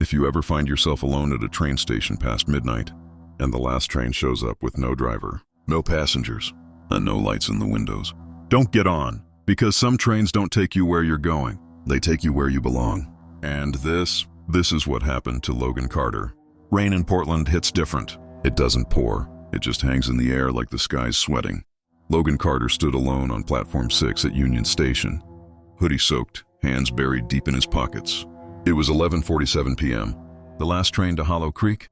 If you ever find yourself alone at a train station past midnight, and the last train shows up with no driver, no passengers, and no lights in the windows, don't get on, because some trains don't take you where you're going. They take you where you belong. And this is what happened to Logan Carter. Rain in Portland hits different. It doesn't pour. It just hangs in the air like the sky's sweating. Logan Carter stood alone on Platform 6 at Union Station, hoodie soaked, hands buried deep in his pockets. It was 11:47 p.m., the last train to Hollow Creek.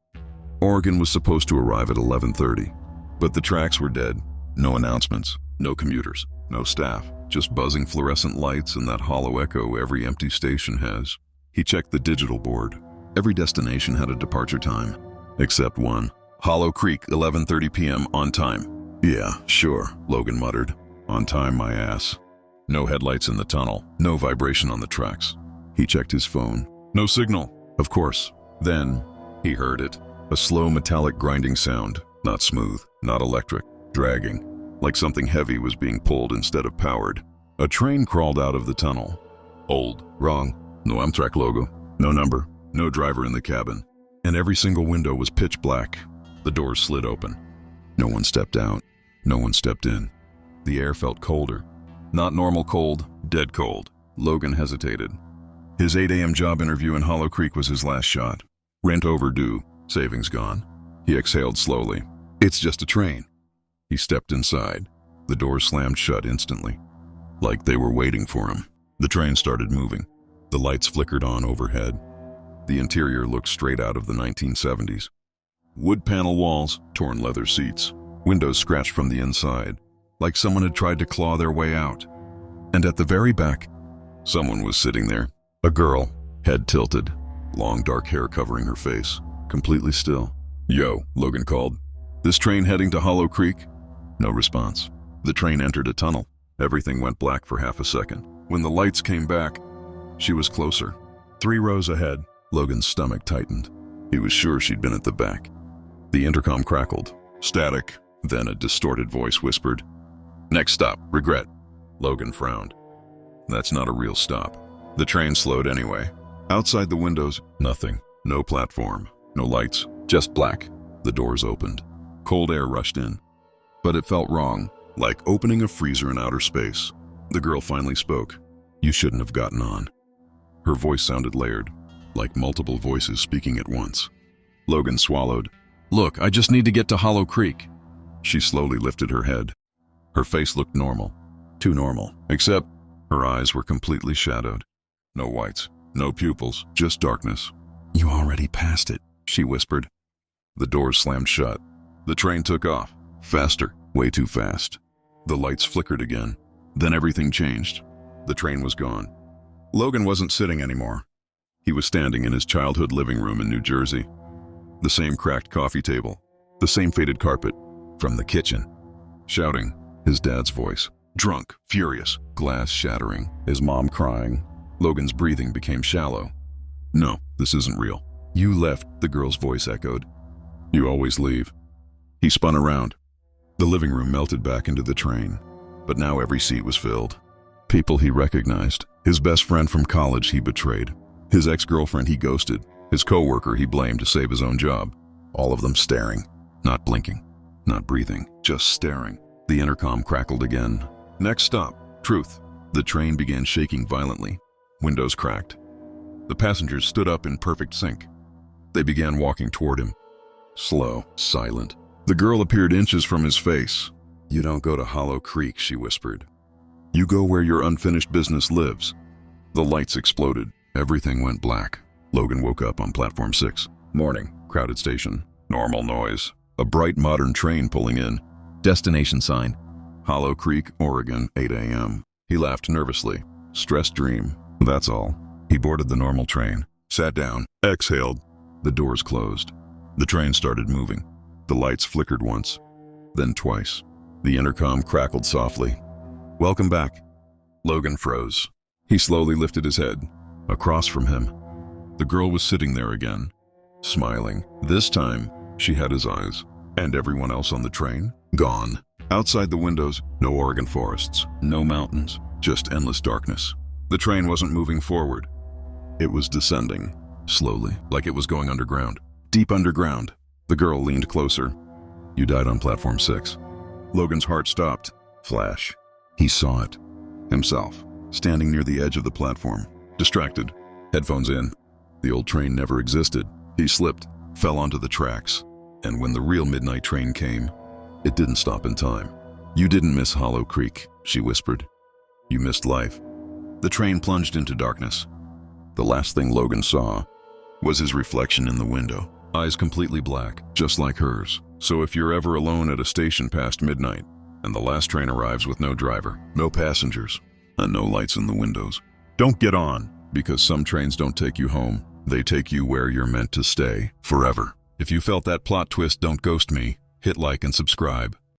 Oregon was supposed to arrive at 11:30, but the tracks were dead. No announcements, no commuters, no staff, just buzzing fluorescent lights and that hollow echo every empty station has. He checked the digital board. Every destination had a departure time, except one. Hollow Creek, 11:30 p.m. on time. Yeah, sure, Logan muttered. On time, my ass. No headlights in the tunnel, no vibration on the tracks. He checked his phone. No signal, of course. Then he heard it. A slow metallic grinding sound, not smooth, not electric, dragging, like something heavy was being pulled instead of powered. A train crawled out of the tunnel. Old, wrong, no Amtrak logo, no number, no driver in the cabin, and every single window was pitch black. The doors slid open. No one stepped out, no one stepped in. The air felt colder. Not normal cold, dead cold. Logan hesitated. His 8 a.m. job interview in Hollow Creek was his last shot. Rent overdue, savings gone. He exhaled slowly. It's just a train. He stepped inside. The doors slammed shut instantly, like they were waiting for him. The train started moving. The lights flickered on overhead. The interior looked straight out of the 1970s. Wood panel walls, torn leather seats, windows scratched from the inside, like someone had tried to claw their way out. And at the very back, someone was sitting there. A girl, head tilted, long dark hair covering her face, completely still. Yo, Logan called. This train heading to Hollow Creek? No response. The train entered a tunnel. Everything went black for half a second. When the lights came back, she was closer. 3 rows ahead. Logan's stomach tightened. He was sure she'd been at the back. The intercom crackled. Static. Then a distorted voice whispered, "Next stop, regret." Logan frowned. That's not a real stop. The train slowed anyway. Outside the windows, nothing. No platform, no lights, just black. The doors opened. Cold air rushed in. But it felt wrong, like opening a freezer in outer space. The girl finally spoke. "You shouldn't have gotten on." Her voice sounded layered, like multiple voices speaking at once. Logan swallowed. "Look, I just need to get to Hollow Creek." She slowly lifted her head. Her face looked normal. Too normal. Except her eyes were completely shadowed. No whites, no pupils, just darkness. "You already passed it," she whispered. The doors slammed shut. The train took off. Faster, way too fast. The lights flickered again. Then everything changed. The train was gone. Logan wasn't sitting anymore. He was standing in his childhood living room in New Jersey. The same cracked coffee table, the same faded carpet. From the kitchen, shouting, his dad's voice. Drunk, furious, glass shattering, his mom crying. Logan's breathing became shallow. "No, this isn't real." "You left," the girl's voice echoed. "You always leave." He spun around. The living room melted back into the train, but now every seat was filled. People he recognized. His best friend from college he betrayed. His ex-girlfriend he ghosted. His co-worker he blamed to save his own job. All of them staring, not blinking, not breathing, just staring. The intercom crackled again. "Next stop, Truth." The train began shaking violently. Windows cracked. The passengers stood up in perfect sync. They began walking toward him. Slow, silent. The girl appeared inches from his face. "You don't go to Hollow Creek," she whispered. "You go where your unfinished business lives." The lights exploded. Everything went black. Logan woke up on Platform 6. Morning, crowded station. Normal noise. A bright modern train pulling in. Destination sign. Hollow Creek, Oregon, 8 a.m. He laughed nervously. Stress dream. That's all. He boarded the normal train. Sat down. Exhaled. The doors closed. The train started moving. The lights flickered once, then twice. The intercom crackled softly. "Welcome back." Logan froze. He slowly lifted his head. Across from him, the girl was sitting there again, smiling. This time, she had his eyes. And everyone else on the train? Gone. Outside the windows, no Oregon forests, no mountains, just endless darkness. The train wasn't moving forward. It was descending. slowly, like it was going underground. Deep underground. The girl leaned closer. You died on platform 6. Logan's heart stopped. Flash. He saw it. Himself, standing near the edge of the platform, distracted, headphones in. The old train never existed. He slipped, fell onto the tracks, and when the real midnight train came, it didn't stop in time. You didn't miss Hollow Creek, she whispered. You missed life. The train plunged into darkness. The last thing Logan saw was his reflection in the window, eyes completely black, just like hers. So if you're ever alone at a station past midnight, and the last train arrives with no driver, no passengers, and no lights in the windows, don't get on, because some trains don't take you home. They take you where you're meant to stay, forever. If you felt that plot twist, don't ghost me. Hit like and subscribe.